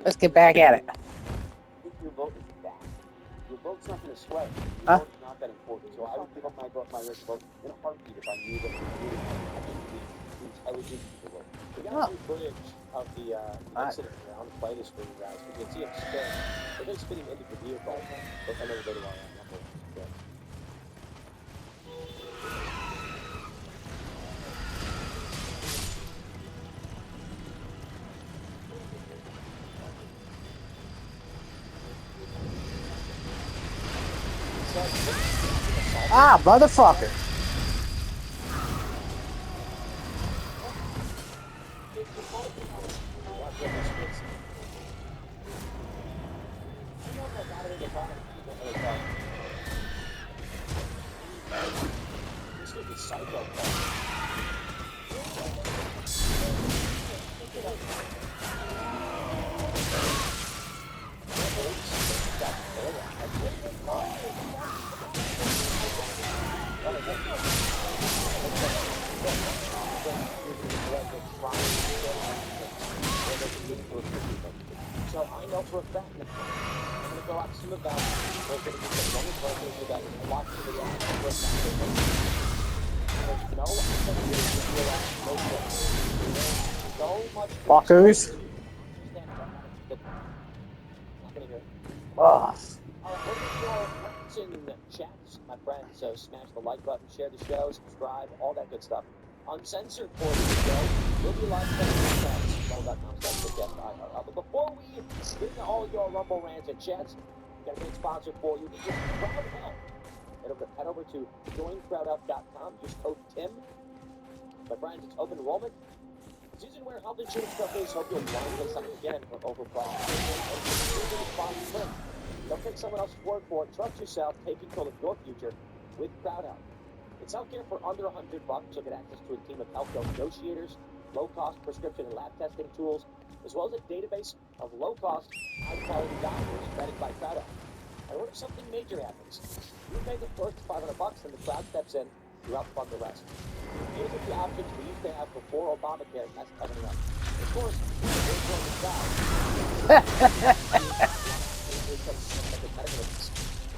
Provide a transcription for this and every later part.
Let's get back at it. Your vote is back. Your vote's not going to sway. Your Huh? vote is not that important. So I would give up my vote, my right to vote in a heartbeat if I knew that you were actually the intelligent people vote. We got a new footage of the incident here. I want to play this for you guys because you can see him spin. They're going to spin him into the vehicle, and then we'll go to our number. Okay. Ah, motherfucker. So I know for a fact that I'm going to go out to the valley. We're going to get the money for that and watch the video for a fact. No, I'm going to so much Fuckers. Ugh. In the chat, my friends, so smash the like button, share the show, subscribe, all that good stuff. Uncensored for the show, we'll be live But before we get into all your Rumble rants and chats, we got a great sponsor for you. This is Crowd Help. Head over to joincrowdhelp.com. Use code TIM. My friends, it's open enrollment. Season where health insurance companies hope you'll blindly sign again for overpriced. Don't take someone else's word for it. Trust yourself. Take control of your future with Crowd Help. It's healthcare for under $100. You'll get access to a team of healthcare negotiators, low-cost prescription and lab testing tools, as well as a database of low-cost, high-quality doctors vetted by Crowd Help. And what if something major happens? You pay the first $500 and the crowd steps in to help fund the rest. These are the options we used to have before Obamacare messed everything up. Of course, we're going to die.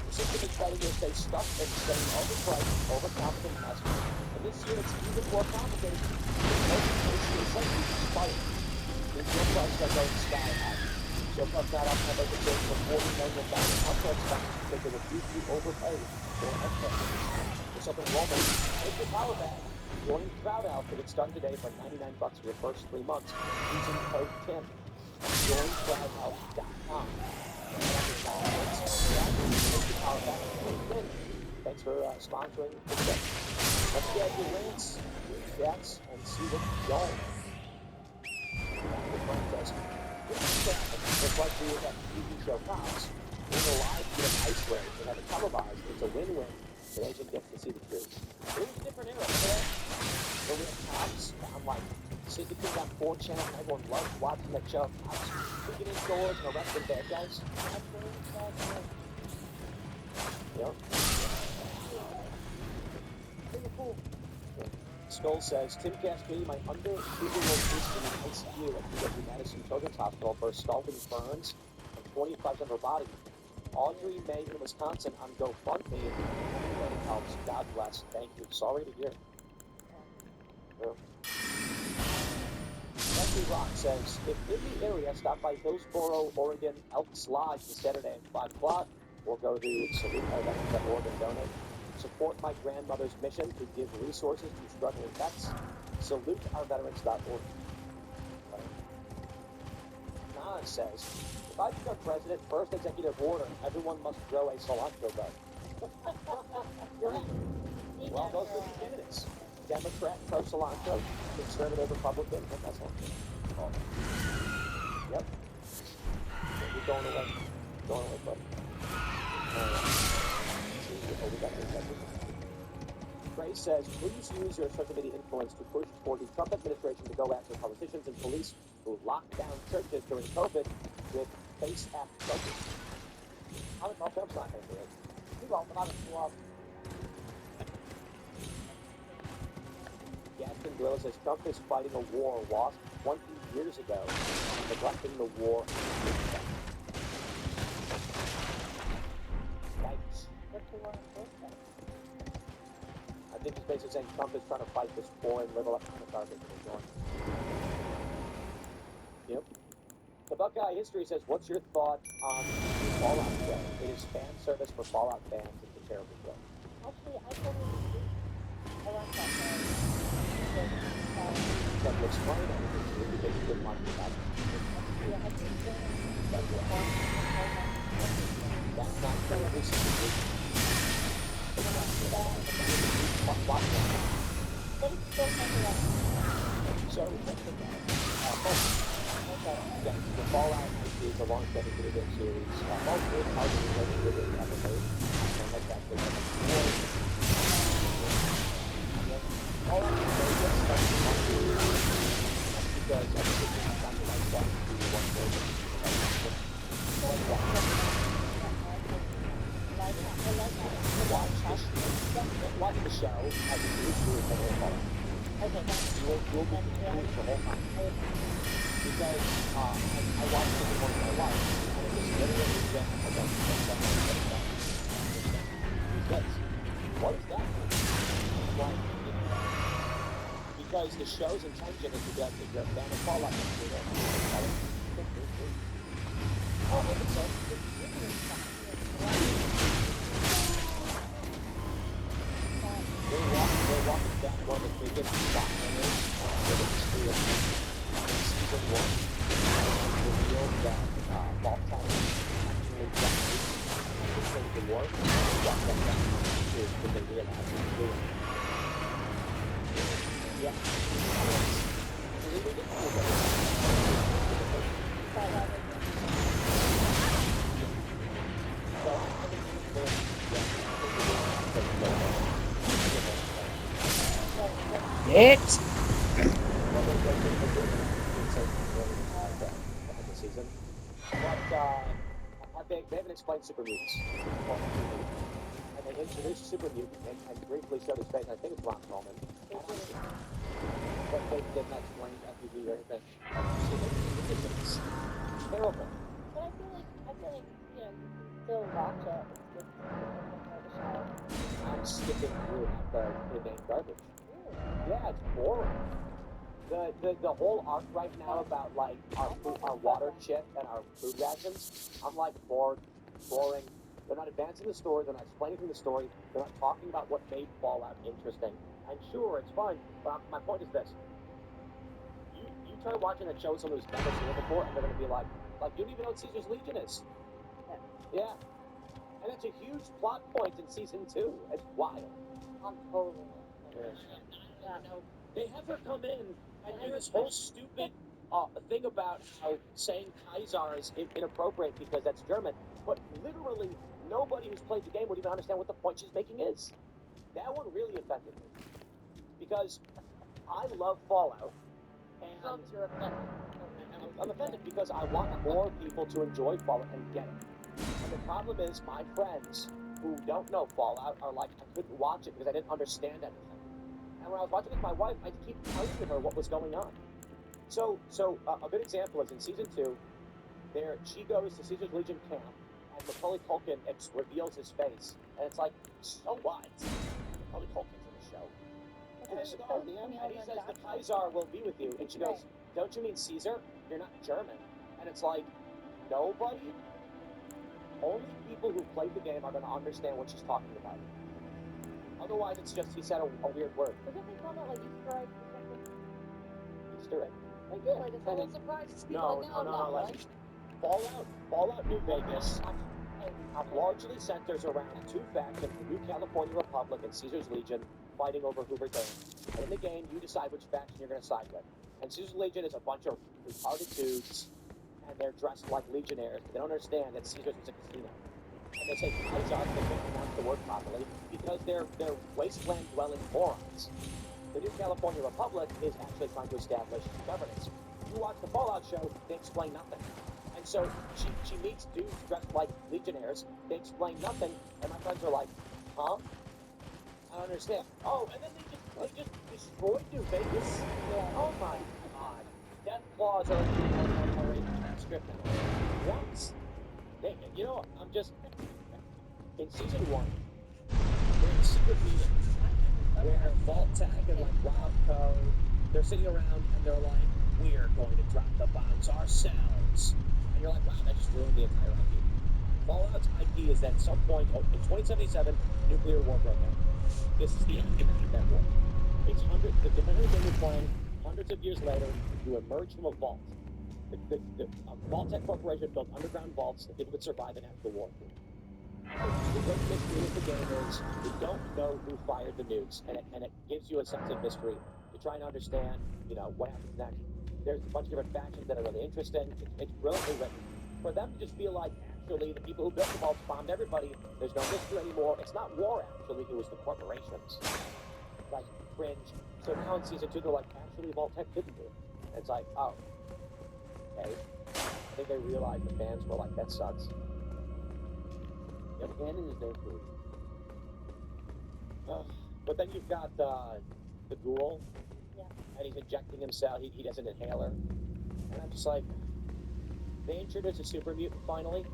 The system is trying to stay stuck and staying overpriced, overcompetent mess. And this year it's even more complicated. The insurance prices are going sky high. So if I'm not up to make a change for $40 million, I'm going to because they refuse to overpay for healthcare. For some enrollment, take your power back. Join Crowd Help to get started today for $99 for your first 3 months using code TIM. JoinCrowdHelp.com. Thanks for sponsoring the show. Let's get your rants, your chats, and see what's going. Dr. Frank says, just like we have TV show Cops, we're going to live to an ice race and have it televised. It's a win-win. The nation gets to see the truth. It was a different era, okay? When we had Cops on like syndicated on 4chan, everyone loved watching that show. Cops kicking in doors and arresting bad guys. Yep. Skull says, Tim Castrini, my under-treatable patient in the ICU at UW Madison Children's Hospital for scalding burns and 25 on her body. Audrey May in Wisconsin on GoFundMe. Anybody helps. God bless. Thank you. Sorry to hear. Yeah. Leslie Rock says, if in the area, stop by Hillsboro, Oregon, Elks Lodge this Saturday at 5 o'clock. We'll go to saluteourveterans.org and donate. Support my grandmother's mission to give resources to struggling vets. Saluteourveterans.org. Nah says, if I become president, first executive order, everyone must grow a cilantro bed. Well, those are the candidates. Democrat, pro cilantro, conservative, Republican, that's all. Oh. Yep. You're going away. Going away, buddy. Gray says, please use your social media influence to push for the Trump administration to go after politicians and police who locked down churches during COVID with face app charges. I don't know if Trump's not going to do it. He won't, but I don't know. Gaston Gorilla says, Trump is fighting a war lost 20 years ago. neglecting the war. Yikes. What's the war in this then? I think he's basically saying Trump is trying to fight this foreign little economic garbage that we're doing. Yep. The Buckeye History says, what's your thought on the Fallout show? It is fan service for Fallout fans. It's a terrible show. Actually, I totally agree. I like that show. But to explain everything to you because you didn't watch the back. Yeah, I think That's not true. This is but it's still something else. so the Fallout is a long-standing video game series. Most of it are related to the episode. And that's actually what all I can say is that because I think it's not the right stuff to do one version. Watch the show as a group to the whole Fallout. Okay, that's You'll be confused the whole time. Because I watched it once in my life, and it was literally just about what is that? Like, because the show's intention is to get if you're a fan of Fallout, you know, we're walking down one of the biggest plot winners in the history of season 1. Revealed that Vault Tower actually saved the war. Walked that down because they realized it was doing. Yeah. It. Season. But they haven't explained super mutants on TV. And they introduced super mutant and briefly showed his face. I think it's Ron Coleman. But they've not explained FTV or anything. So it's terrible. But I feel like, you know, you can still watch it. It's a part of the show. I'm skipping through half the inane garbage. Really? Yeah, it's boring. The whole arc right now about like our water chip and our food rations, I'm like bored, boring. They're not advancing the story. They're not explaining the story. They're not talking about what made Fallout interesting. And sure, it's fun, but my point is this: you try watching a show someone who's never seen it before, and they're gonna be like you don't even know what Caesar's Legion is. Yeah. And it's a huge plot point in season 2. It's wild. I'm totally. Yeah. They have her come in and do this whole stupid thing about how saying Kaiser is inappropriate because that's German. But literally, nobody who's played the game would even understand what the point she's making is. That one really offended me. Because I love Fallout. And You're offended. I'm offended because I want more people to enjoy Fallout and get it. And the problem is my friends who don't know Fallout are like, I couldn't watch it because I didn't understand anything. And when I was watching with my wife, I keep telling her what was going on. So a good example is in season 2, she goes to Caesar's Legion camp, and Macaulay Culkin reveals his face, and it's like, so what? Macaulay Culkin's in the show. And he says the Kaiser will be with you, and she goes, don't you mean Caesar? You're not German. And it's like, nobody, only people who played the game are going to understand what she's talking about. Otherwise, it's just he said a weird word. Wasn't they called that like Easter eggs or something? Easter egg. Like, yeah, like it's a little surprise to people. No. Like Fallout New Vegas largely centers around two factions: the New California Republic and Caesar's Legion, fighting over Hoover Dam. And in the game, you decide which faction you're going to side with. And Caesar's Legion is a bunch of retarded dudes, and they're dressed like legionnaires, but they don't understand that Caesar's was a casino. And they say Kaiser, they can't pronounce the word properly, because they're wasteland-dwelling morons. The New California Republic is actually trying to establish governance. You watch the Fallout show, they explain nothing. And so she meets dudes dressed like legionnaires, they explain nothing, and my friends are like, huh? I don't understand. Oh, and then they just destroyed New Vegas? Yeah. Oh my god. Death claws are in script now. Once, you know, I'm just in season 1. They're in a secret meeting where Vault-Tec and like Robco, they're sitting around and they're like, "We're going to drop the bombs ourselves," and you're like, "Wow, that just ruined the entire IP." Fallout's IP is that at some point, in 2077, nuclear war broke out. This is the aftermath of that war. It's the very thing you're playing. Hundreds of years later, you emerge from a vault. The Vault-Tec Corporation built underground vaults that people could survive in after the war. And the great mystery of the game is you don't know who fired the nukes, and it gives you a sense of mystery. You're trying to understand, you know, what happens next. There's a bunch of different factions that are really interesting. It's brilliantly written. For them to just be like, actually, the people who built the vaults bombed everybody. There's no mystery anymore. It's not war, actually. It was the corporations. Like, cringe. So now in season 2, they're like, actually, Vault-Tec didn't do it. And it's like, oh, okay. I think they realized the fans were like, that sucks. Yep. Canon is their food. But then you've got the ghoul. Yeah. And he's injecting himself. He has an inhaler. And I'm just like, they introduced a super mutant finally,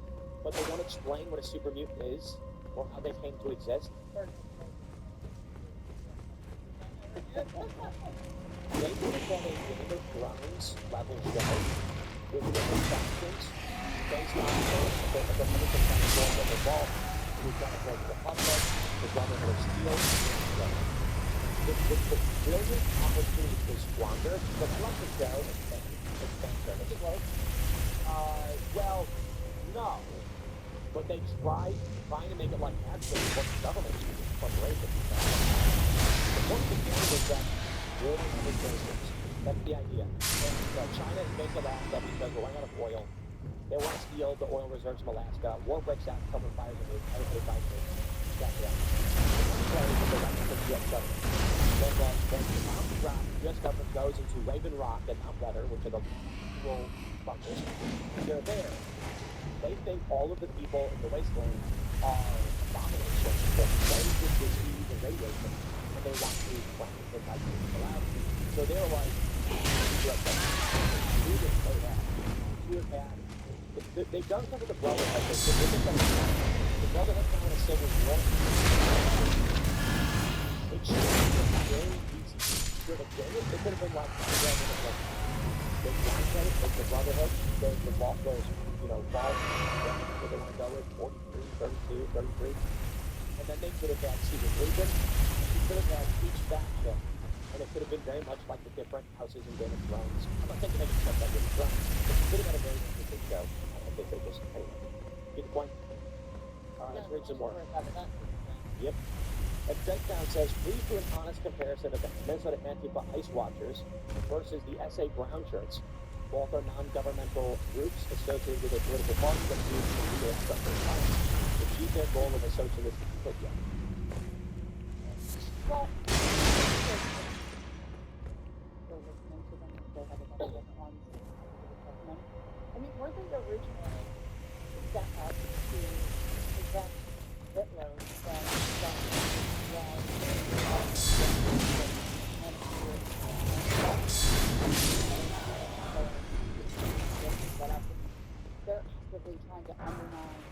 but they don't explain what a super mutant is or how they came to exist. They would have done a Game of Thrones level show with different factions based on the different platforms of the vault. We've got the Republic, the Brotherhood of Steel. The brilliant opportunity to squander, but let the show expand service. Well, no. But they trying to make it like actually what the government is using corporations. The point of the game is that war negotiations. That's the idea. And China invades Alaska because we're running out of oil. They want to steal the oil reserves from Alaska. War breaks out, someone fires a nuke, everybody fires a nuke. That's it. Then the bomb drop, the U.S. government goes into Raven Rock and Mount Weather, which are the fuel bunkers. They're there. They think all of the people in the wasteland are abominations that raise with disease and radiation, and they want to practice their type of people out. So they're like, we didn't say that. We're bad. They've done something with the Brotherhood. The Brotherhood now in a civil war. It should have been very easy. Should have been. It could have been like the Brotherhood. There's one place, like the Brotherhood. There's the vault. There's, you know, vault. Where they want to go with 43, 32, 33. And then they could have had Secret Legion. You could have had each faction. And it could have been very much like the different houses in Game of Thrones. I'm not saying to make it stuff like Game of Thrones, but you could have had a very interesting show. I think they just, anyway. Get the point? Let's read some more. Yep. And Breakdown says, please do an honest comparison of the Minnesota Antifa Ice Watchers versus the SA Brown Shirts. Both are non-governmental groups associated with a political party that use legal structural violence to achieve their goal of a socialistic utopia. Well, still listening to them if they have a bunch of different ones. I mean, were they originally set up to prevent Hitler from they're actively trying to undermine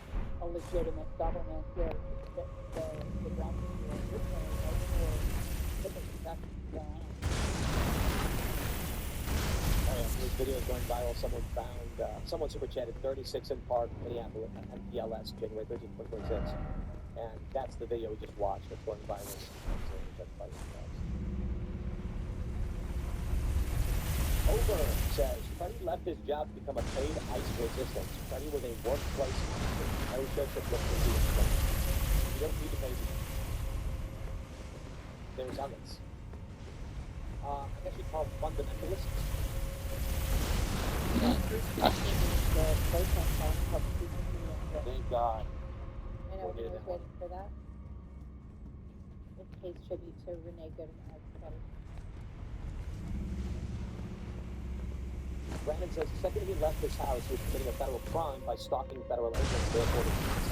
a legitimate government where the ground people are originally for Hitler protection. This video is going viral. Someone super chatted 36 in Park, Minneapolis, MPLS, January 13th, 2026. And that's the video we just watched that's going viral. Over says, Freddie left his job to become a paid ICE resistant. Freddie was a workplace actor. No show should look to do it. You don't need to pay people. There's others. I guess you'd call them fundamentalists. Thank God. I know, we were waiting for that. It pays tribute to Renee Goodman. Brandon says, the second he left his house, he was committing a federal crime by stalking federal agents, therefore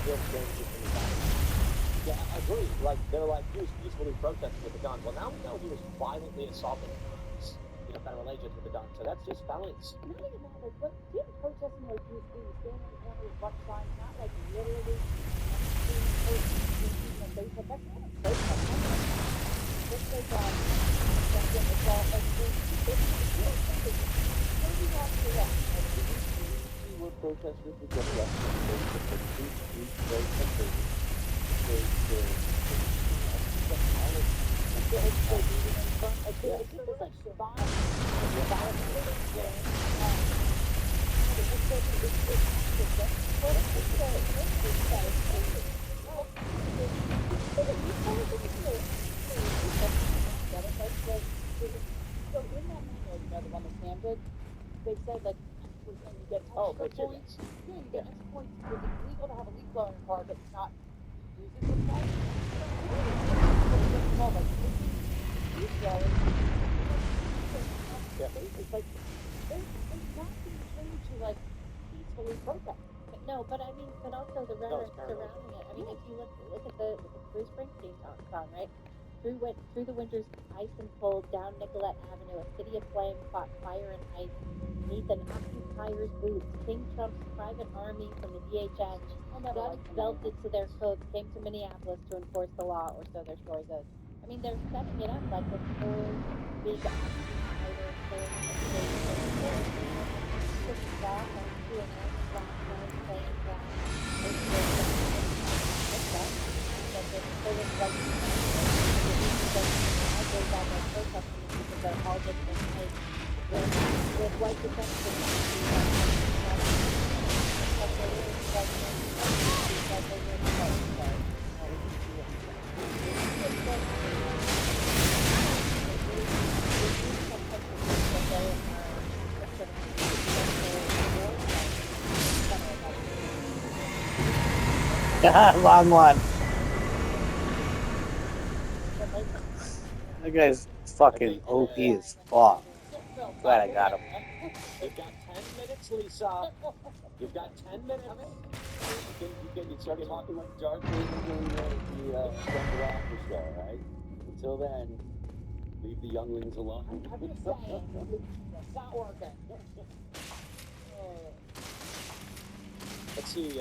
still dangerous in his house. Yeah, I agree. Like, they're like, he was peacefully protesting with a gun. Well, now we know he was violently assaulting cops in a federal general agent with the Don. So that's just felons. Not even that, like, what, do you have protesting like you standing on the corner with buck signs, not like literally using a face, like, that's not a protest. Just like, something that's all, like, We were protesters who got arrested. We very tempted So in that manual, you know, the one that Sam did, they said like, and you get extra points. Yeah, you get extra points because it's legal to have a leaf blower in your car, but not to use it for fun. Leaf blowers. It's like they're not being trained to like peacefully protest. But I mean, but also the rhetoric surrounding it. I mean, if you look at the Bruce Springsteen song, right? Through the winter's ice and cold, down Nicollet Avenue, a city aflame fought fire and ice. Neath an occupier's boots, King Trump's private army from the DHS, guns belted to their coats, came to Minneapolis to enforce the law, or so their story goes. I mean, they're setting it up like this whole big occupier thing. Pushing back onto an anti-black playing ground. They're all different types. With white Long one. That guy's fucking OP as fuck. Glad I got him. You've got 10 minutes, Lisa. You've got 10 minutes. You start talking like Darth Vader during the After Show, right? Until then, leave the younglings alone. I'm just saying, it's not working. Let's see,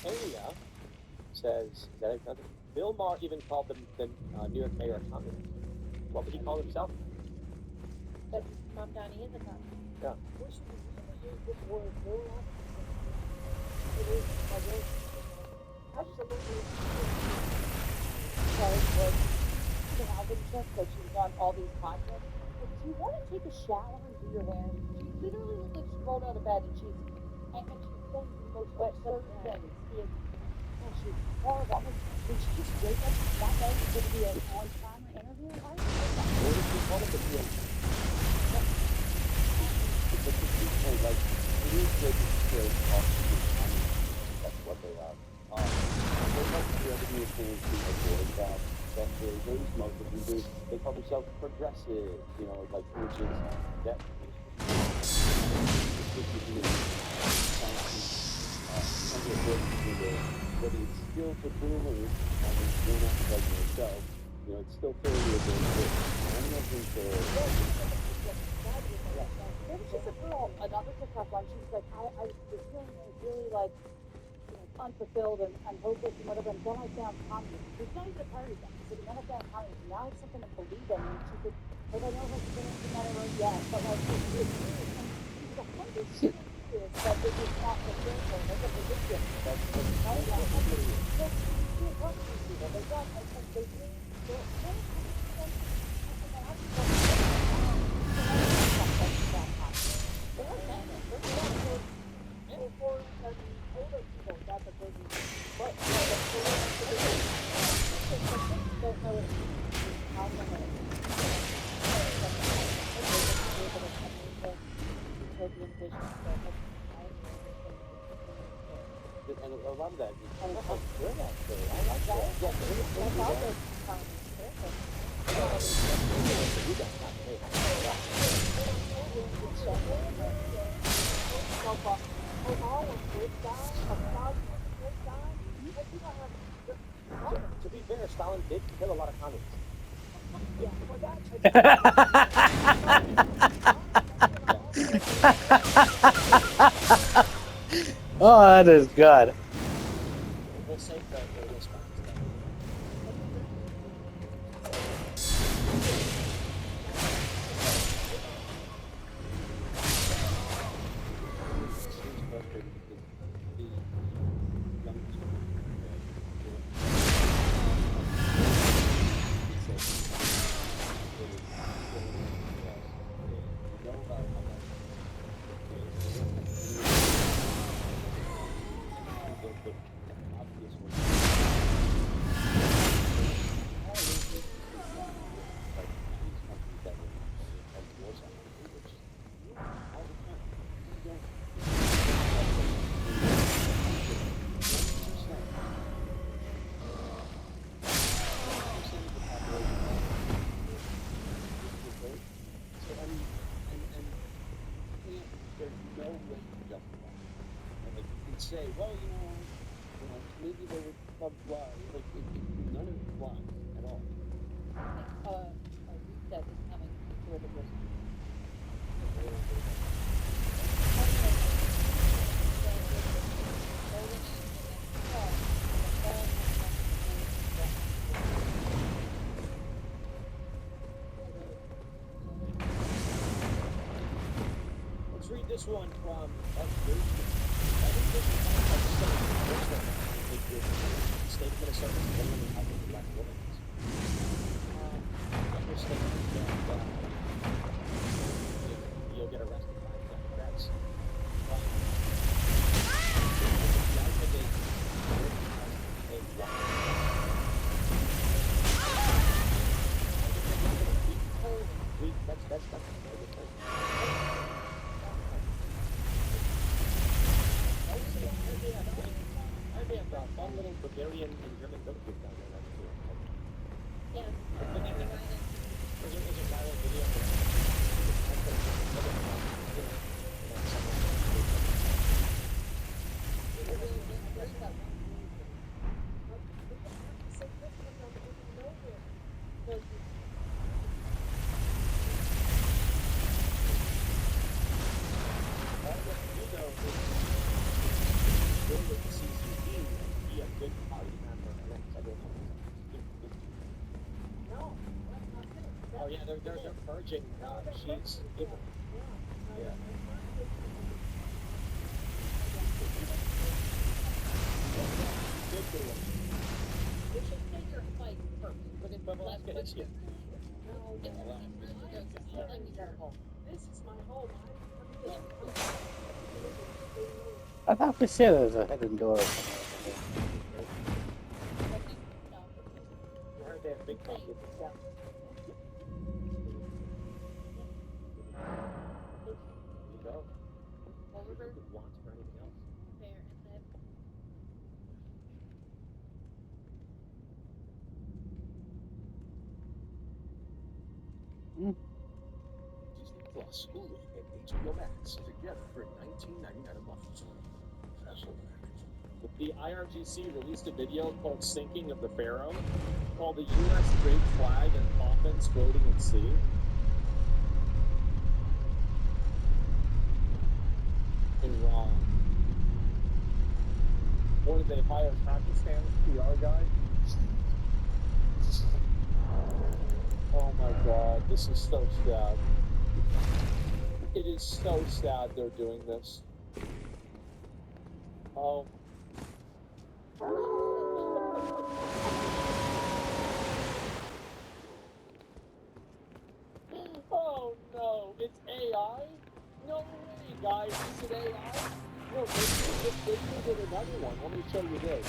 Anya says, is that it? Bill Maher even called the New York mayor a communist. What would he call himself? But Mom Donnie is a communist. Yeah. We should use this word very often. It is a word. Absolutely. Because like, the Alvin check, like she was on all these podcasts. Like, do you want to take a shower and do your hair? She literally looked like she rolled out of bed and she's saying the most absurd things. She's horrible. Did she just wake up that day to be an on-camera interview? I don't know. What did you call it? Like, it is good to talk to that's what they are. They like the other new things to avoid that. That's really those most of them do. They call themselves progressive, you know, like, which is that. But it's still for boomers, and you're not like yourself, you know, it's still fairly good. I'm looking for. There was just a girl, another TikTok one, she was like, I was feeling really like, you know, unfulfilled and hopeless and whatever, and then I found communism. She's not even a party guy. She said, and then I found communism. Now I have something to believe in. And she said, like, I know her feelings and that are yes, but like, she was 100 years that it was not fulfilled her. Like, it was ridiculous. Right? So, you talk to these people, they got, like, they really, they're kind of And a lot of that is good, actually. I like that. To be fair, Stalin did kill a lot of communists. Yeah, well, that's Oh, that is good. We'll save the response then. Say, well, maybe they would come fly. Like, none of it flies at all. A reset is coming for the person. Let's read this one from I think this is the state of Minnesota is literally helping black women. Understand that you'll get arrested by Democrats. That's I have a fun little Bavarian and German goat group down there. Yeah. There's a viral video. Oh yeah, they're purging. She's evil. Yeah. You should take your fight first. But let's get it here. No, this is my home. I thought for sure there was a hidden door. I heard they have big pockets. You go. Oliver, Wants for anything else. fair, and then Disney Plus, Hulu, and HBO Max together for $19.99 a month. The IRGC released a video called Sinking of the Pharaoh, called the U.S. Great Flag and Coffins Floating at Sea. Iran. Or did they hire Pakistan's PR guy? Oh my god, this is so sad. It is so sad they're doing this. Oh. Oh no, it's AI? No way, guys, is it AI? No, they did another one. Let me show you this.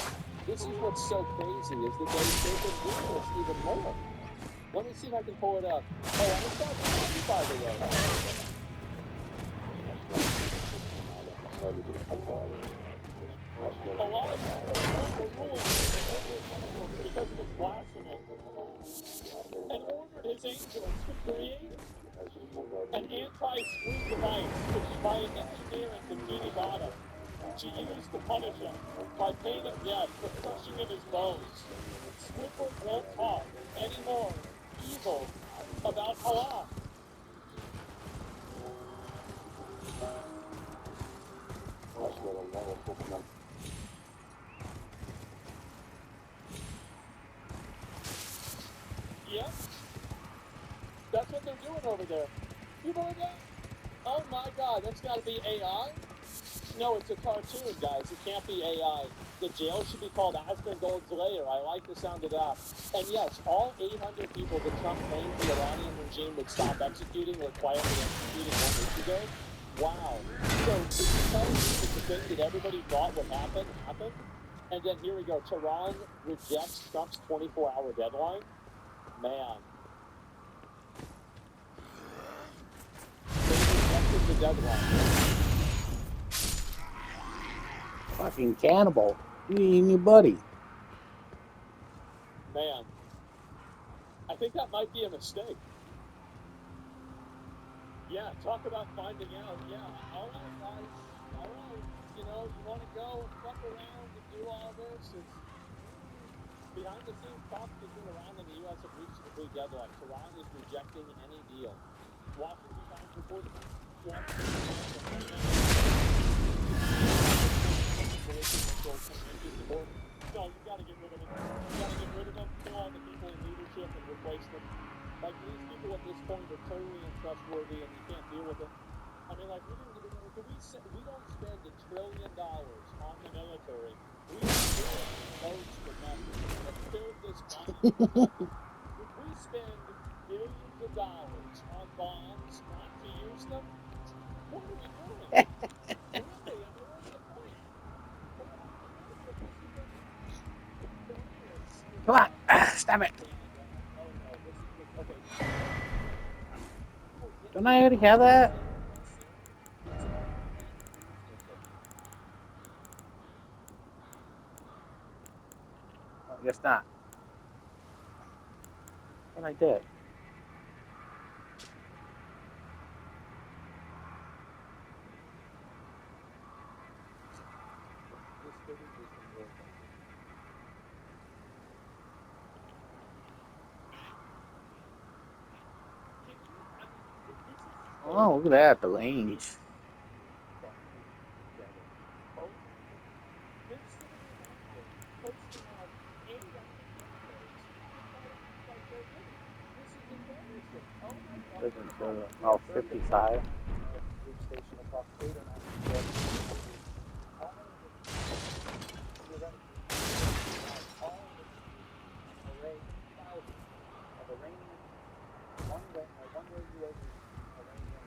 This is what's so crazy, is that they've been doing this even more. Let me see if I can pull it up. Oh, and it's not free, by the way. A lot of people ruling because of his blasphemy and ordered his angels to create an anti-screw device to try and engineer and defeat his honor. She used to punish him by paying him death for crushing of his bones. Squidward won't talk anymore evil about Allah. little lower for them. Yep. That's what they're doing over there. You believe that? Oh my God, that's got to be AI? No, it's a cartoon, guys. It can't be AI. The jail should be called Aspen Gold's Lair. I like the sound of that. And yes, all 800 people that Trump claimed the Iranian regime would stop executing were quietly executed 1 week ago. Wow. So did you tell me that the thing that everybody thought would happen happened? And then here we go. Tehran rejects Trump's 24-hour deadline. Man. They rejected the deadline. Fucking cannibal. You eating your buddy. Man. I think that might be a mistake. Yeah, talk about finding out. Yeah, all right, guys. All right. You know, you want to go and fuck around and do all this? It's behind the scenes talks between Iran and the U.S. have reached an agreed deadline. Iran is rejecting any deal. Washington Times reports no, you got to get rid of him. You got to get rid of him, kill all the people in leadership and replace them. Like, these people at this point are totally untrustworthy and you can't deal with them. I mean, like, we don't spend $1 trillion on the military. We don't build boats for nothing. Let's build this money. If we spend billions of dollars on bombs not to use them, what are we doing? Really? I mean, what's the point? Come on. Stop it. Don't I already have that? I guess not. But I did. Oh, look at that, the lanes. Oh, 55. Station across 8 or 9 array thousands of Iranian one-way UAV Iranian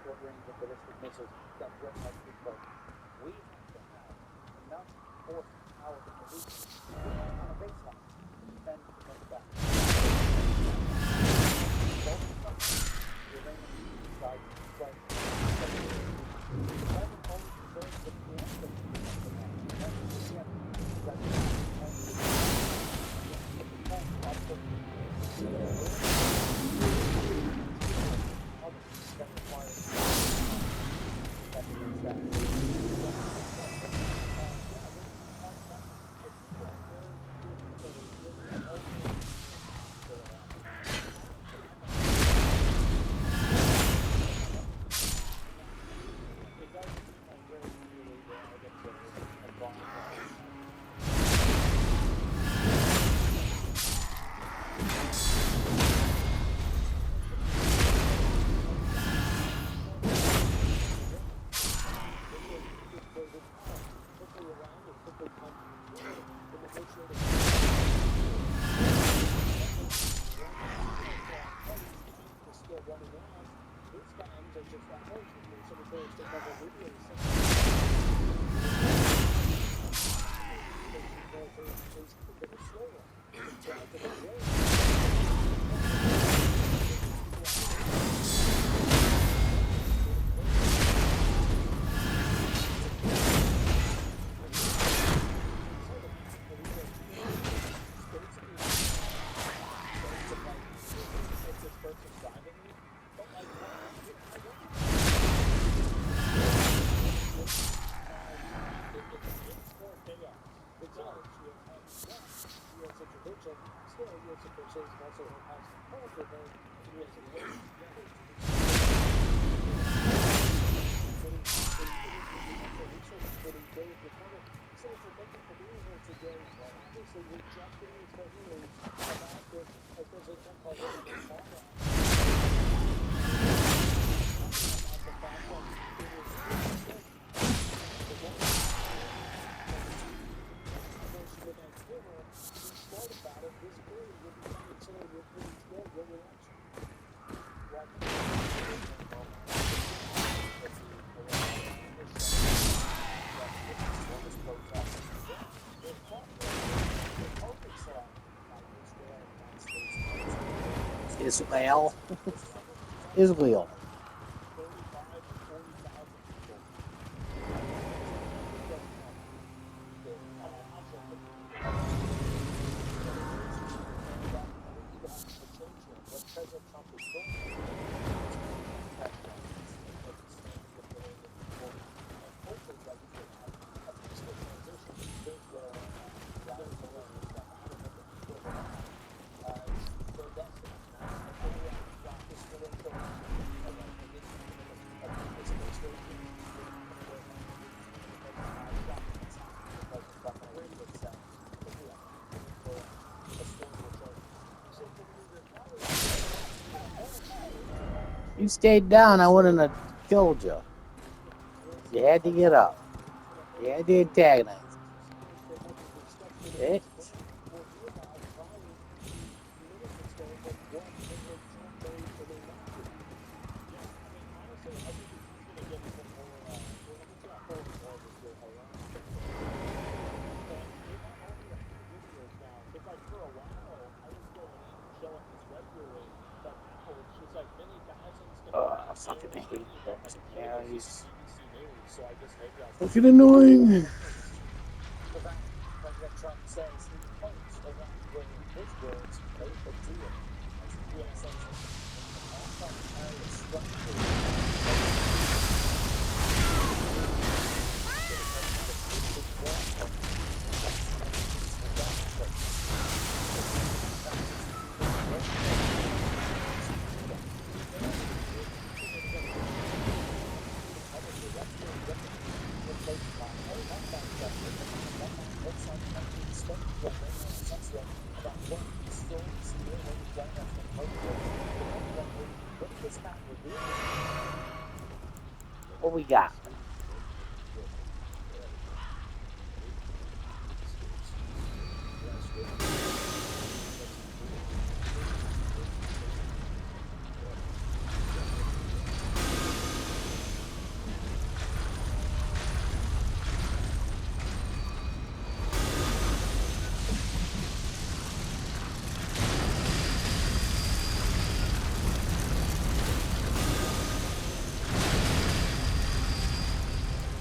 short-range ballistic missiles that threaten our people. We have to have enough force power in the region on a baseline to defend against that. The Iranian decides to strike. That would only preserve the preemptive Israel. Israel. 35 or 40,000 people. Actually, it could be even more. So it is, and I think you could have a change here. What President Trump is doing, I think, is putting that pressure on as he stands with the people, and hopefully that we can have a peaceful transition. Here's where rallies are going to step out, and let the people of Iran choose their destiny. And hopefully I can drop this little information in this moment of the space station. You stayed down, I wouldn't have killed you. You had to get up. You had to antagonize. It. Like for a while, I was going in and showing this regularly, but now it's just like many thousands can I fucking hate those guys. BBC News, so I guess maybe I'll Fucking annoying. President Trump says he hopes Iran will, in his words, make a deal as the U.S. enters an anti-terrorist structure. What we got?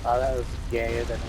Oh, that was gayer than me.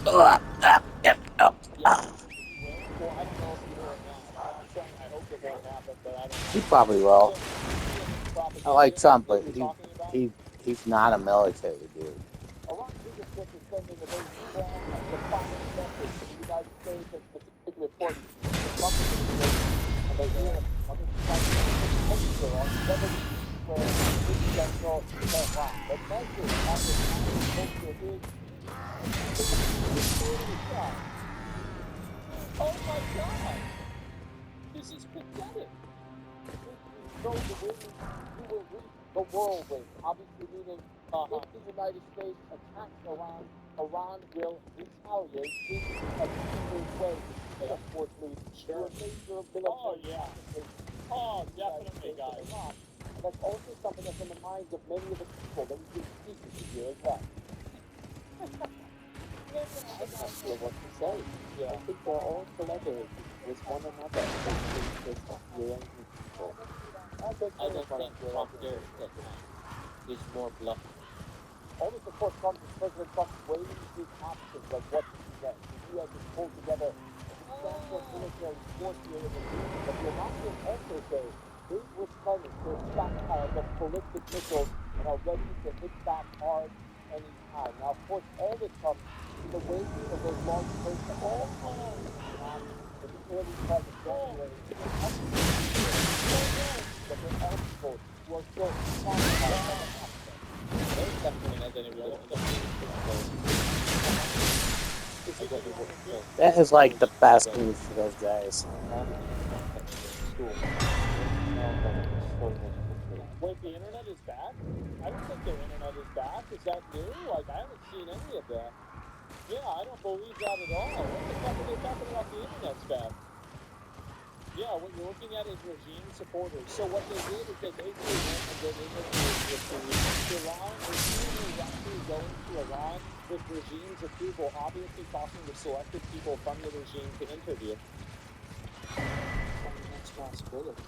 Ugh, Yeah, he will. Well, I don't know if you hear it now. I'm saying I hope it won't happen, but I don't He know. probably will. So CNN's I like propaganda Trump, that but you're talking about. he's not a military dude. Iran's leadership is sending a very strong and defiant message to the United States and specifically, of course, the Trump administration. And they're here on this poster on Revolution Square in central Tehran. The message on this poster is, oh my God, this is pathetic. If you know the wind, you will reap the whirlwind. Obviously meaning if the United States attacks Iran, Iran will retaliate in a deeper way. And of course lead to a major military confrontation. Oh, definitely, guys. Iran. And that's also something that's on the minds of many of the people that we've been speaking to here as well. I'm not sure what to say. Yeah. I think they're all collaborating with one another. It's the Iranian people. I don't think Trump dares that time. He's more bluffing. All this, of course, comes as President Trump weighing his options, like what to do next. The U.S. has pulled together a substantial military force here in the region, but the Iranians also say they've replenished their stockpiles of ballistic missiles and are ready to hit back hard anytime. Now, of course, all this comes in the wake of those large bursts of oil in Iran in the early part of January. But there are people who are still traumatized. There's definitely not any real That is like the best news for those guys. Wait, the internet is back? I don't think their internet is back. Is that new? Like, I haven't seen any of that. Yeah, I don't believe that at all. What the fuck are they talking about? The internet's back. Yeah, what you're looking at is regime supporters. So what they did is they basically went and did interviews with the Iran, or CNN actually going to Iran with regime's approval, obviously talking to selected people from the regime to interview. That's a possibility.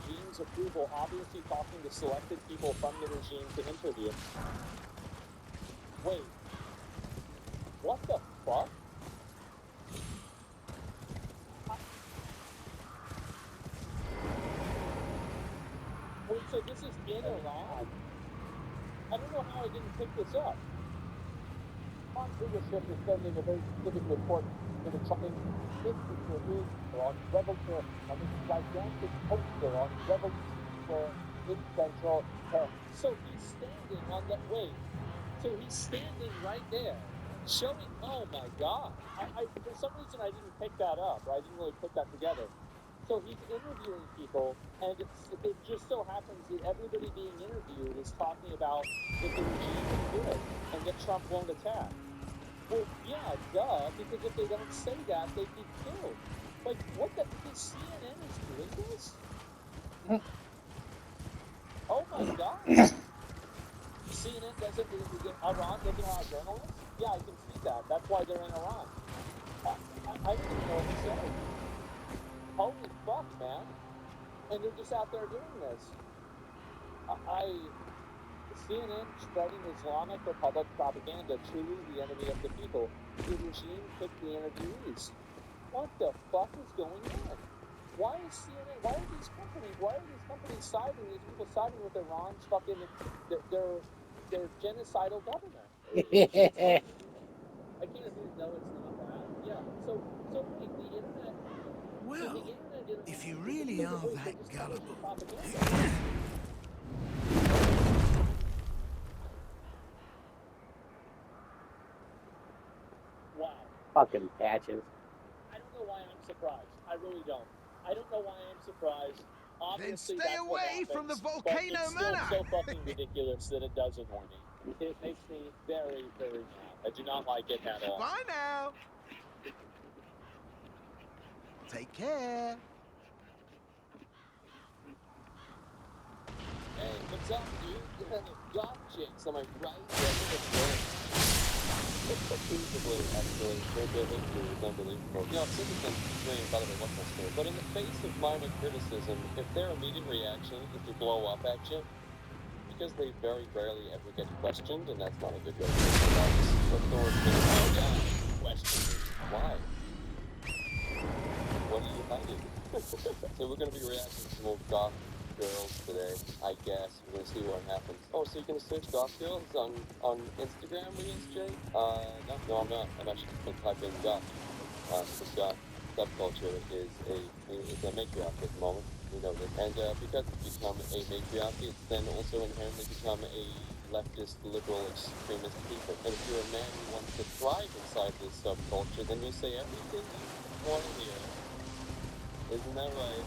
Regime's approval, obviously talking to selected people from the regime to interview. Wait, what the fuck? Wait, so this is in Iran? I don't know how I didn't pick this up. Iran leadership is sending a very specific report to the Trump. This picture is on Revolution, on this gigantic poster on Revolution Square in central Tehran. So he's standing on the, wait, so he's standing right there, showing, oh my God. I for some reason I didn't pick that up, or I didn't really put that together. So he's interviewing people, and it just so happens that everybody being interviewed is talking about that the regime is good and that Trump won't attack. Well, yeah, duh, because if they don't say that, they'd be killed. Like, what the? CNN is doing this? Oh my God. CNN doesn't, Iran doesn't allow journalists? Yeah, I can see that. That's why they're in Iran. I don't even know what to say. Holy fuck, man. And they're just out there doing this. CNN spreading Islamic Republic propaganda, truly the enemy of the people. The regime picked the interviewees. What the fuck is going on? Why is CNN, why are these companies siding, these people siding with Iran's fucking, their genocidal government? I can't even know it's not that. Yeah, so wait, the internet, Well, if you really are that gullible. Wow. Fucking patches. I don't know why I'm surprised. I really don't. I don't know why I'm surprised. Obviously, Then stay that's what away happens, from the but volcano it's still manor. so fucking ridiculous that it does annoy me. It makes me very, very mad. I do not like it at all. Bye now. Take care. Hey, what's up, dude? Yeah, the goth chicks. I'm like, right? Yeah, Feasibly, actually, their behavior is unbelievable. You know, citizens stream, by the way, what's my story? But in the face of minor criticism, if their immediate reaction is to blow up at you, because they very rarely ever get questioned, and that's not a good way to life. Authoritative, oh yeah, question me. Why? What are you hiding? So we're going to be reacting to more goth girls today, I guess. We're going to see what happens. Oh, so you're going to search goth girls on Instagram Reels, Jay? No, I'm not. I'm actually just going to type in goth. Because goth subculture is a matriarchy at the moment. We know this. And because it's become a matriarchy, it's then also inherently become a leftist, liberal, extremist haven. And if you're a man who wants to thrive inside this subculture, then you say everything you want to hear. Isn't that right?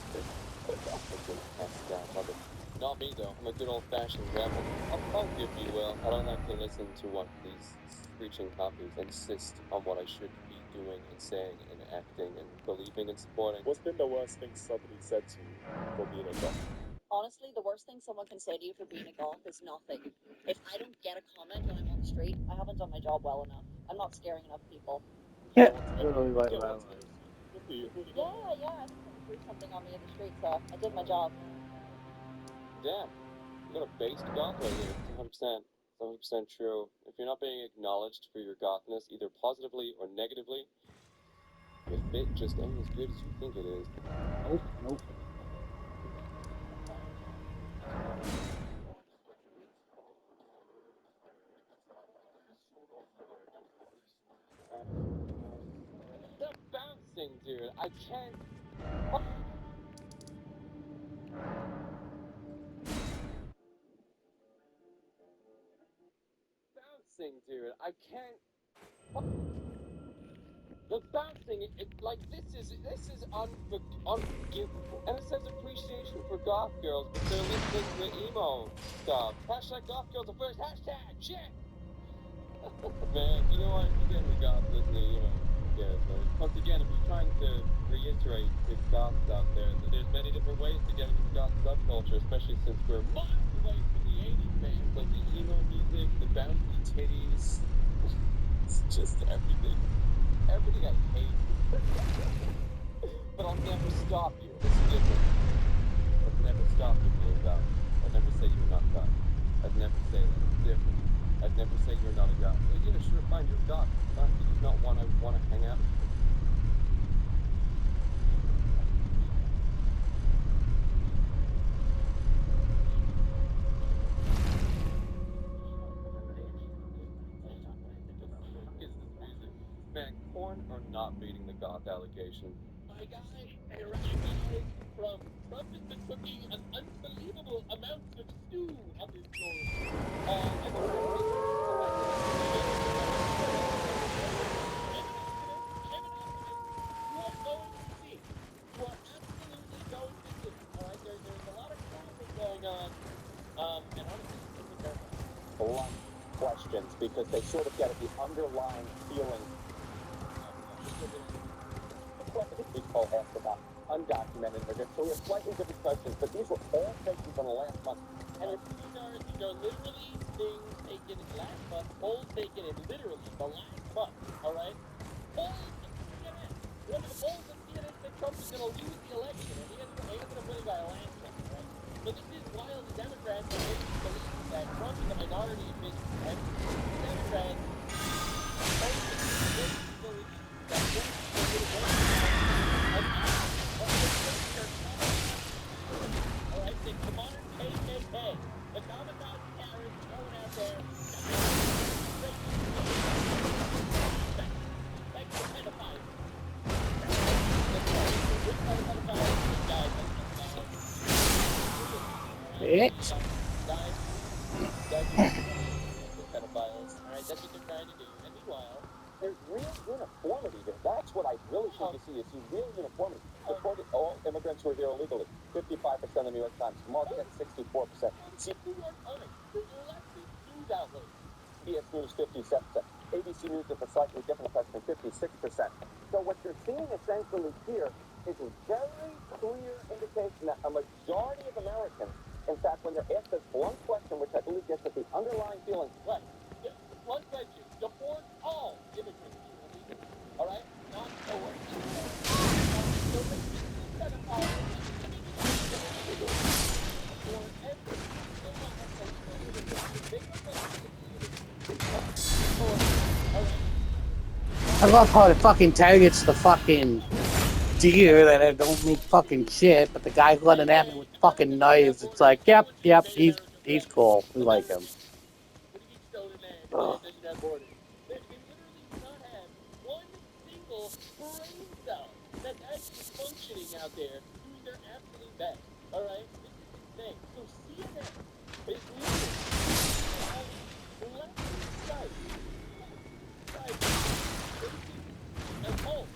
Love it. Not me, though. I'm a good old-fashioned rebel. A punk, if you will. I don't like to listen to what these screeching copies insist on what I should be doing and saying and acting and believing and supporting. What's been the worst thing somebody said to you for being a goth? Honestly, the worst thing someone can say to you for being a goth is nothing. If I don't get a comment when I'm on the street, I haven't done my job well enough. I'm not scaring enough people. Yeah. What's Literally right yeah, around. what's interesting? Good for you. Yeah, I think someone threw something on me in the street, so I did my job. Damn. You got a based goth right here. It's 100%. It's 100% true. If you're not being acknowledged for your gothness, either positively or negatively, your fit just ain't as good as you think it is. Nope. The bouncing, dude. I can't. Bouncing, dude. I can't. The bouncing, like this is unforgivable. And it says appreciation for goth girls, but they're listening to emo stuff. Hashtag goth girls are first. Hashtag shit. Man, you know what? If you get any goth listening, you know, who cares, right? Once again, I'm just trying to reiterate to goths out there that there's many different ways to get into the goth subculture, especially since we're miles away from the 80s, man. Like the emo music, the bouncy titties. It's just everything. Everything I hate. But I'll never stop you. It's different. I'd never stop you being goth. I'd never say you're not goth. I'd never say that. It's different. I'd never say you're not a goth. Yeah, sure, fine, you're a goth. Fine, you're just not one I want to hang out with. Is this music? Man, Korn are not beating the goth allegation. My guy, from Trump has been cooking an unbelievable amount of stew on this story. And the worst thing is, I'm an optimist. You are going to see. You are absolutely going to see. All right, there's a lot of cracking going on. And honestly, it's making me terrified. Blunt questions because they sort of get at the underlying feeling. People asked about undocumented immigrants, so we have slightly different questions, but these were all taken from the last month. And these are literally things taken last month, polls taken in literally the last month, all right? Polls of CNN. Remember the polls of CNN said Trump was going to lose the election, and he ended up winning by a landslide, right? So this is while the Democrats are making you believe that Trump is a minority in victory, right? The Democrats believe that Trump is going to win. All right, the modern KKK, the kamikaze terrorists going out there. Like the pedophiles. Bitch. Pedophiles. All right, that's what they're trying to do. And meanwhile, There's real uniformity here. That's what I really think you see. You see real uniformity. Deported all immigrants who are here illegally. 55% of the New York Times. Market at 64%. New York Times, leftist news outlet. CBS News 57%. ABC News with a slightly different question, 56%. So what you're seeing essentially here is a very clear indication that a majority of Americans, in fact, when they're asked this blunt question, which I believe gets at the underlying feeling, Right. Yeah, blunt question. Deport I love how it fucking targets the fucking deer that don't mean fucking shit, but the guy running at me with fucking knives, it's like, yep, he's cool. We like him. What do you mean stolen land? The land doesn't have borders. They literally do not have one single brain cell that's actually functioning out there, doing their absolute best. All right, this is insane. So CNN is literally left sight, facing a hole.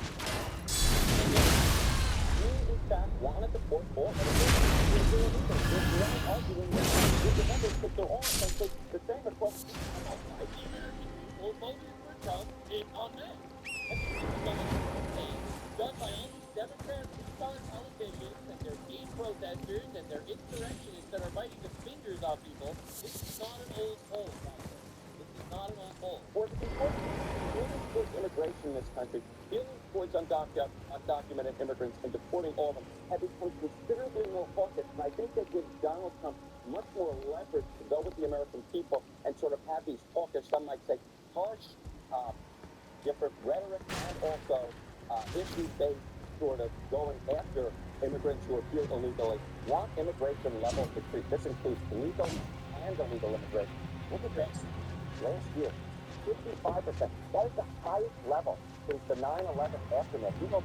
You, in fact, wanted to port all immigrants into illegal. There's no arguing with the numbers because they're all essentially the same across the Almost like the American people voted for Trump en masse. I mean, this is not a campaign done by all these Democrat retard politicians and their gay protesters and their insurrectionists that are biting the fingers off people. This is not an old poll, Rocco. This is not an old poll. Or the important feelings towards immigration in this country, feelings towards undocumented immigrants and deporting all of them have become considerably more hawkish. And I think that gives Donald Trump much more leverage to go with the American people and sort of have these hawkish, some might say harsh, different rhetoric and also issue-based sort of going after immigrants who are here illegally. Want immigration levels to increase. This includes legal and illegal immigration. Look at this. Last year, 55%. That is the highest level since the 9/11 aftermath. We hope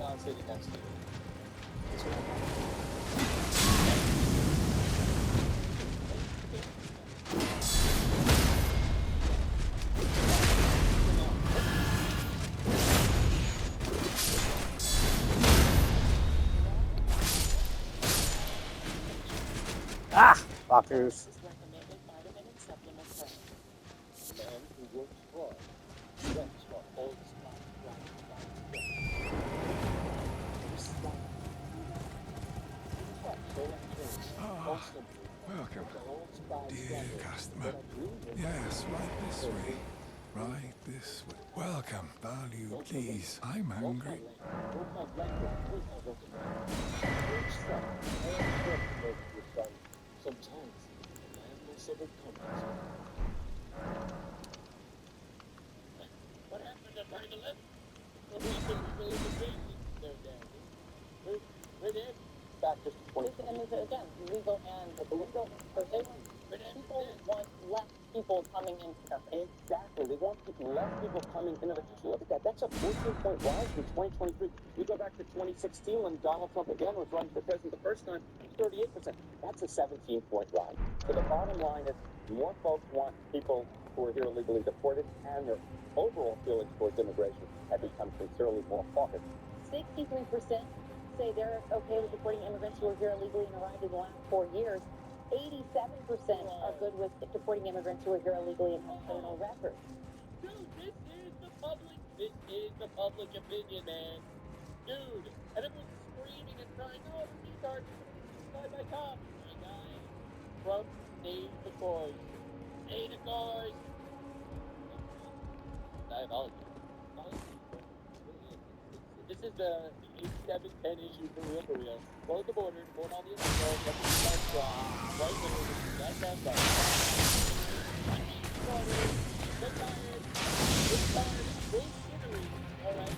I'll say the next year. Ah, fuckers. Recommended vitamin and supplement plan. Man who works hard, sweats hard, old spot, Welcome, dear customer. Yes, right this way. Right this way. Welcome, value, please. I'm hungry. no pump lactose, no pump broken man. Rich son, I understand the love of your son. Sometimes the madness of it comes in. What happened to 9/11? What happened to illegal immigration there, Danny? Where did? back just to 20. And it's, again, legal and illegal. So people want less people coming into the country. Exactly. They want less people coming into the country. Look at that. That's a 14-point rise from 2023. We go back to 2016 when Donald Trump again was running for president the first time, 38%. That's a 17-point rise. So the bottom line is more folks want people who are here illegally deported, and their overall feelings towards immigration have become considerably more hawkish. 63% say they're okay with deporting immigrants who are here illegally and arrived in the last 4 years. 87% are good with deporting immigrants who are here illegally and have criminal records. Dude, this is the public opinion, man. Dude, and everyone's screaming and crying, oh, the retards are going to be crucified by cops. My guy, Trump stayed the course. Stay the course. Diabolical. This is the 87-10 issue for real. Close the border, deport all the illegals, let them start strong. Right there, that sounds right. They're tired. Bullshittery. All right.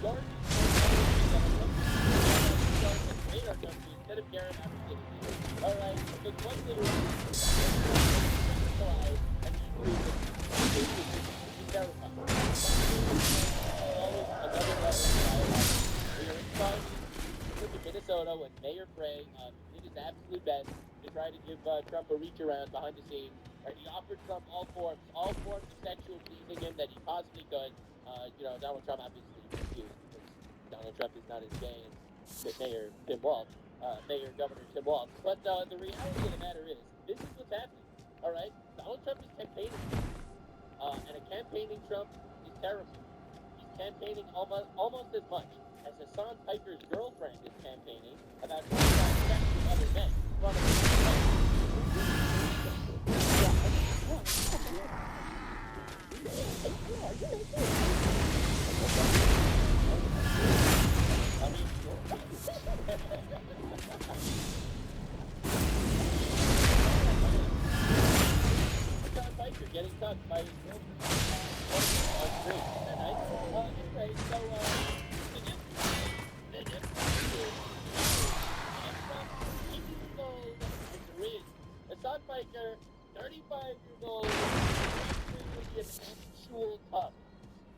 Garbage. Hate our country instead of caring about our citizens. All right. Because one literally and Minnesota with Mayor Frey did his absolute best to try to give Trump a reach around behind the scenes. Right? He offered Trump all forms of sexual pleasing him that he possibly could. Donald Trump obviously refused because Donald Trump is not as gay as Mayor Tim Walz, Governor Tim Walz. But the reality of the matter is, this is what's happening. All right, Donald Trump is campaigning, and a campaigning Trump is terrible. He's campaigning almost as much as Hassan Piper's girlfriend is campaigning about sex with other men. tucked by his girlfriend. Great. Isn't that nice? Anyway, so, the a South biker, 35 years old, with an actual tough.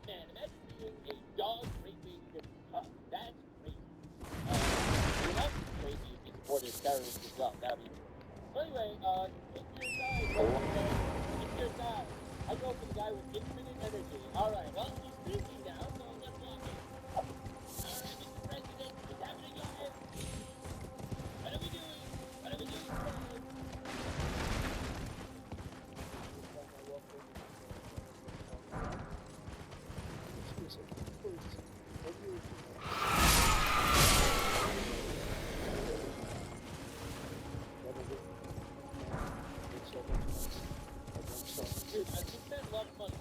Man, imagine being a dog raping tough. That's crazy. It might be crazy if he supported terrorists as well. That'd be true. So anyway, pick your side, President. Pick your side. I go for the guy with infinite energy. All right, well, he's speaking now, so let's walk in. All right, Mr. President, what's happening live? What are we doing? What are we doing today? Dude, I just spent a lot of money.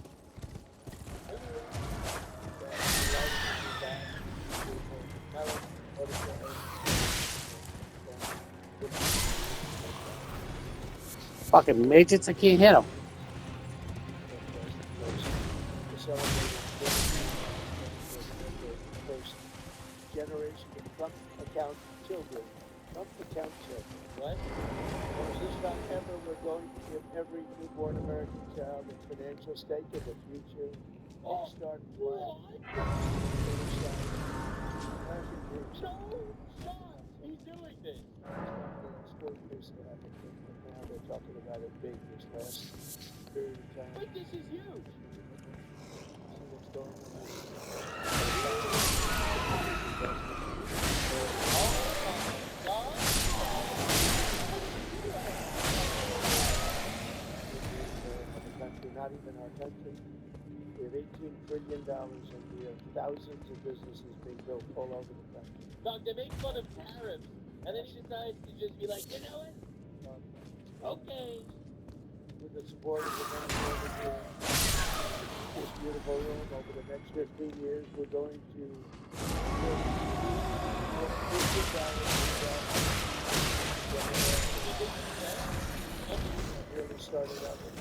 Fucking midgets, I can't hit them. First generation of Trump account children. Trump account children. What? For the first time ever, we're going to give every newborn American child a financial stake in the future. Kickstart plan. Genocide. American dreams. No shot! He's doing this. It's not still used to have it, but now they're talking about it big this last period of time. But this is huge. See what's going on. Country, not even our country. We have $18 trillion and we have thousands of businesses being built all over the country. Doc, they make fun of tariffs, and then he decides to just be like, you know what? Okay. With the support of the government here, this beautiful room, over the next 15 years, we're going to really started out with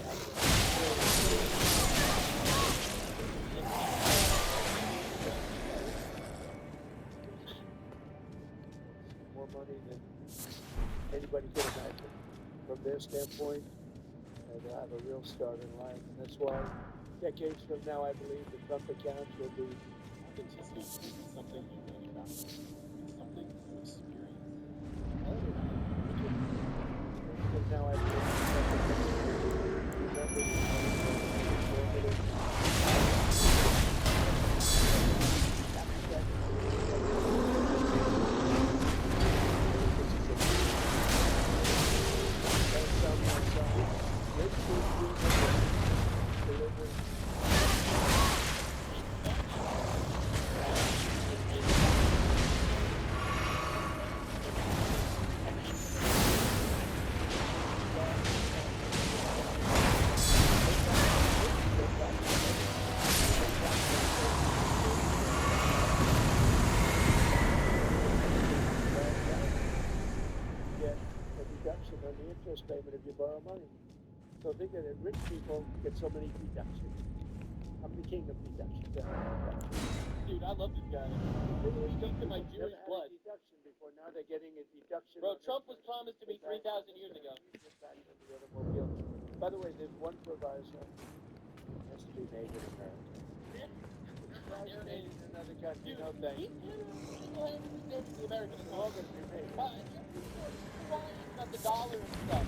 more money than anybody could imagine. From their standpoint, they'll have a real start in life. And that's why decades from now, I believe the Trump accounts will be Authenticity is something you really about. It's something you experience. From now, I believe on the interest payment if you borrow money. So think of it, rich people get so many deductions. I'm the king of deductions. Dude, I love this guy. He drinks in my Jewish blood. Deduction before, now they're getting a deduction. Bro, Trump was promised to me 3,000 years ago. By the way, there's one proviso. It has to be made in America. Made in another country, no thank you. Single-handedly saving the American It's all going to be made. About the dollar and stuff.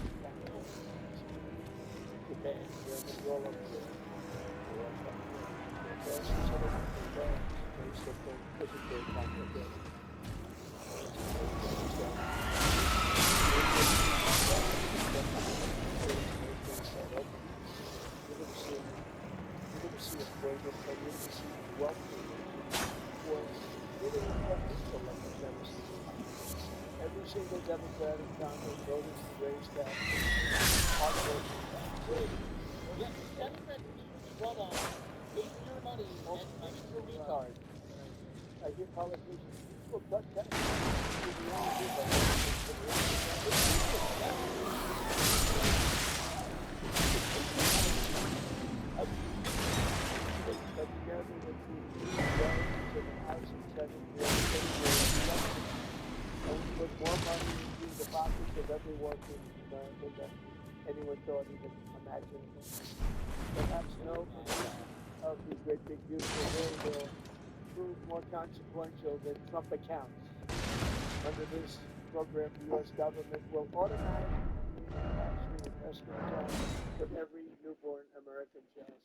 Japan, Germany, all over the world. Every single Democrat in Congress voted to raise taxes. Yeah, Democrats need to run on taking your money and giving your retard. I hear politicians will cut taxes. every worker in America than anyone thought even imaginable. Perhaps no amount of the great big beautiful bill will prove more consequential than Trump accounts. Under this program, the U.S. government will automatically create a tax-free investment account for every newborn American child.